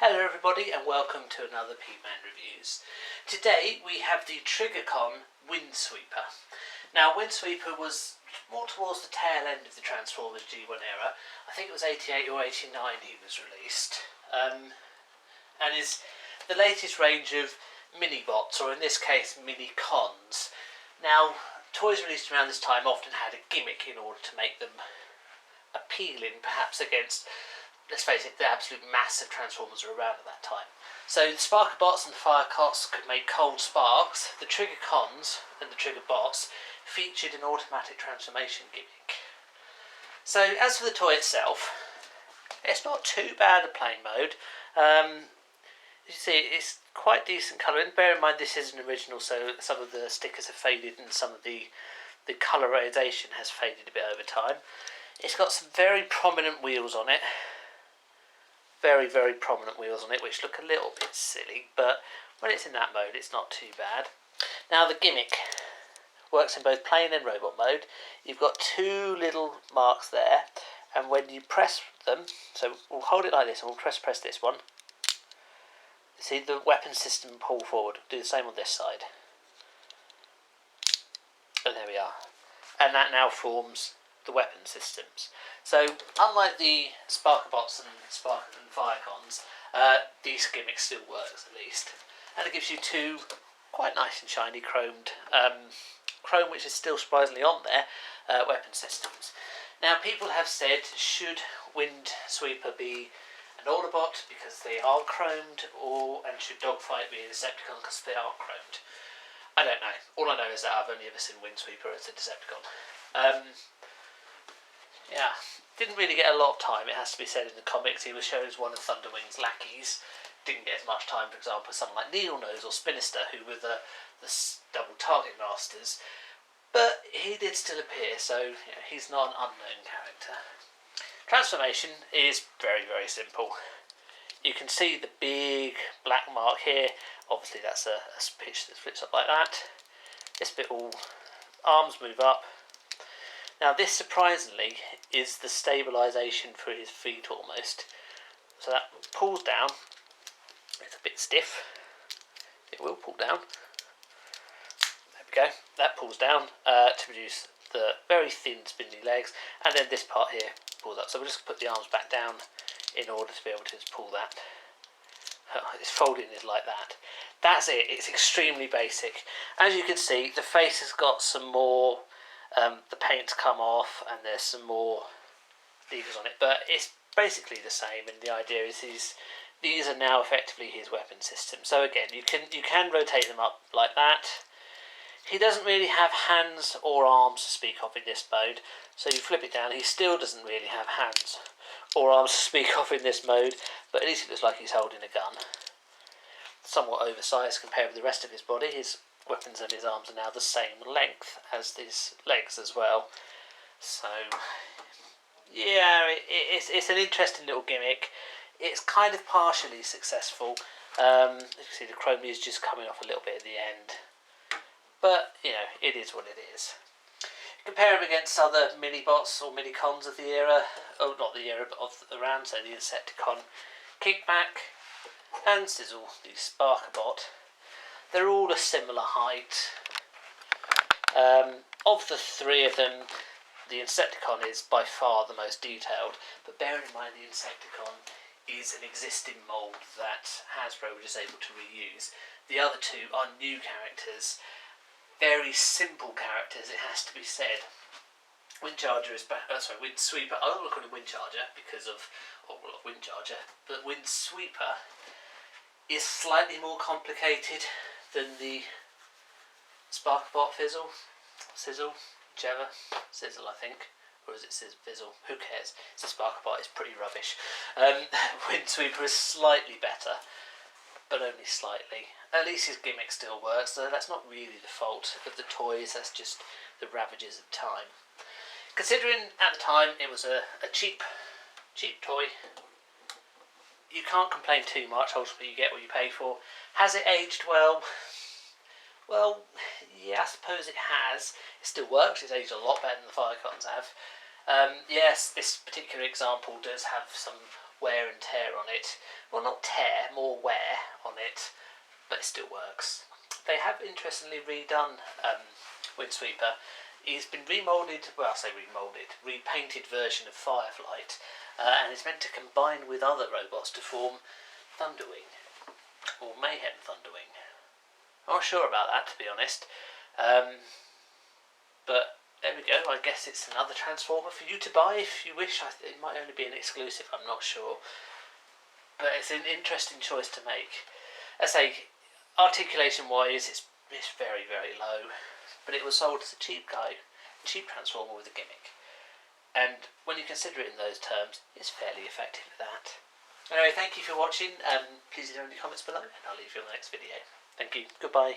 Hello everybody and welcome to another Peteman Reviews. Today we have the Triggercon Windsweeper. Now Windsweeper was more towards the tail end of the Transformers G1 era. I think it was 88 or 89 he was released. And is the latest range of mini-bots, or in this case mini-cons. Now toys released around this time often had a gimmick in order to make them appealing perhaps against, let's face it, the absolute mass of Transformers were around at that time. So the Sparker Bots and the Firecots could make cold sparks. The Trigger Cons and the Trigger Bots featured an automatic transformation gimmick. So as for the toy itself, it's not too bad a playing mode. You see, it's quite decent colouring. Bear in mind this is an original, so some of the stickers have faded and some of the colorization has faded a bit over time. It's got some very prominent wheels on it. Very, very prominent wheels on it, which look a little bit silly, but when it's in that mode, it's not too bad. Now the gimmick works in both plane and robot mode. You've got two little marks there, and when you press them, so we'll hold it like this, and we'll press this one. See the weapon system pull forward. Do the same on this side. And there we are. And that now forms the weapon systems. So unlike the Sparker Bots and Firecons, these gimmicks still works at least, and it gives you two quite nice and shiny chromed, chrome which is still surprisingly on there, weapon systems. Now people have said, should Windsweeper be an Autobot because they are chromed, and should Dogfight be a Decepticon because they are chromed? I don't know. All I know is that I've only ever seen Windsweeper as a Decepticon. Yeah, didn't really get a lot of time, it has to be said, in the comics. He was shown as one of Thunderwing's lackeys. Didn't get as much time, for example, as someone like Needlenose or Spinister, who were the double target masters. But he did still appear, so you know, he's not an unknown character. Transformation is very, very simple. You can see the big black mark here. Obviously that's a pitch that flips up like that. This bit all, arms move up. Now this, surprisingly, is the stabilisation for his feet almost. So that pulls down. It's a bit stiff. It will pull down. There we go. That pulls down to produce the very thin spindly legs, and then this part here pulls up. So we'll just put the arms back down in order to be able to pull that. It's folding is like that. That's it. It's extremely basic. As you can see, the face has got some more. The paint's come off and there's some more levers on it, but it's basically the same, and the idea is these are now effectively his weapon system. So again, you can rotate them up like that. He doesn't really have hands or arms to speak of in this mode, so you flip it down, he still doesn't really have hands or arms to speak of in this mode, but at least it looks like he's holding a gun. Somewhat oversized compared with the rest of his body. His weapons and his arms are now the same length as his legs as well. So yeah, it's an interesting little gimmick. It's kind of partially successful. You can see the chrome is just coming off a little bit at the end, but you know, it is what it is. Compare him against other mini-bots or mini-cons of the era, oh not the era but of around, so the Insecticon, Kickback and Sizzle, the Sparker Bot. They're all a similar height. Of the three of them, the Insecticon is by far the most detailed, but bearing in mind the Insecticon is an existing mould that Hasbro was able to reuse. The other two are new characters, very simple characters, it has to be said. Windsweeper is Windsweeper. I don't want to call him Windcharger because of, Windcharger, but Windsweeper is slightly more complicated than the Sparker Bot Sizzle, whichever. Sizzle, I think. Or is it Fizzle? Who cares? It's a Sparker Bot, it's pretty rubbish. Windsweeper is slightly better, but only slightly. At least his gimmick still works, so that's not really the fault of the toys, that's just the ravages of time. Considering at the time it was a cheap toy, you can't complain too much. Ultimately you get what you pay for. Has it aged well? Well, yeah, I suppose it has. It still works. It's aged a lot better than the Firecons have. Yes, this particular example does have some wear and tear on it. Well, not tear, more wear on it, but it still works. They have interestingly redone Windsweeper. He's been remoulded, well, I say remoulded, repainted version of Fireflight, and is meant to combine with other robots to form Thunderwing, or Mayhem Thunderwing. I'm not sure about that, to be honest. But there we go. I guess it's another Transformer for you to buy if you wish. It might only be an exclusive, I'm not sure. But it's an interesting choice to make. I say, articulation-wise, it's very, very low. But it was sold as a cheap Transformer with a gimmick. And when you consider it in those terms, it's fairly effective at that. Anyway, thank you for watching. Please leave any comments below, and I'll leave you on the next video. Thank you. Goodbye.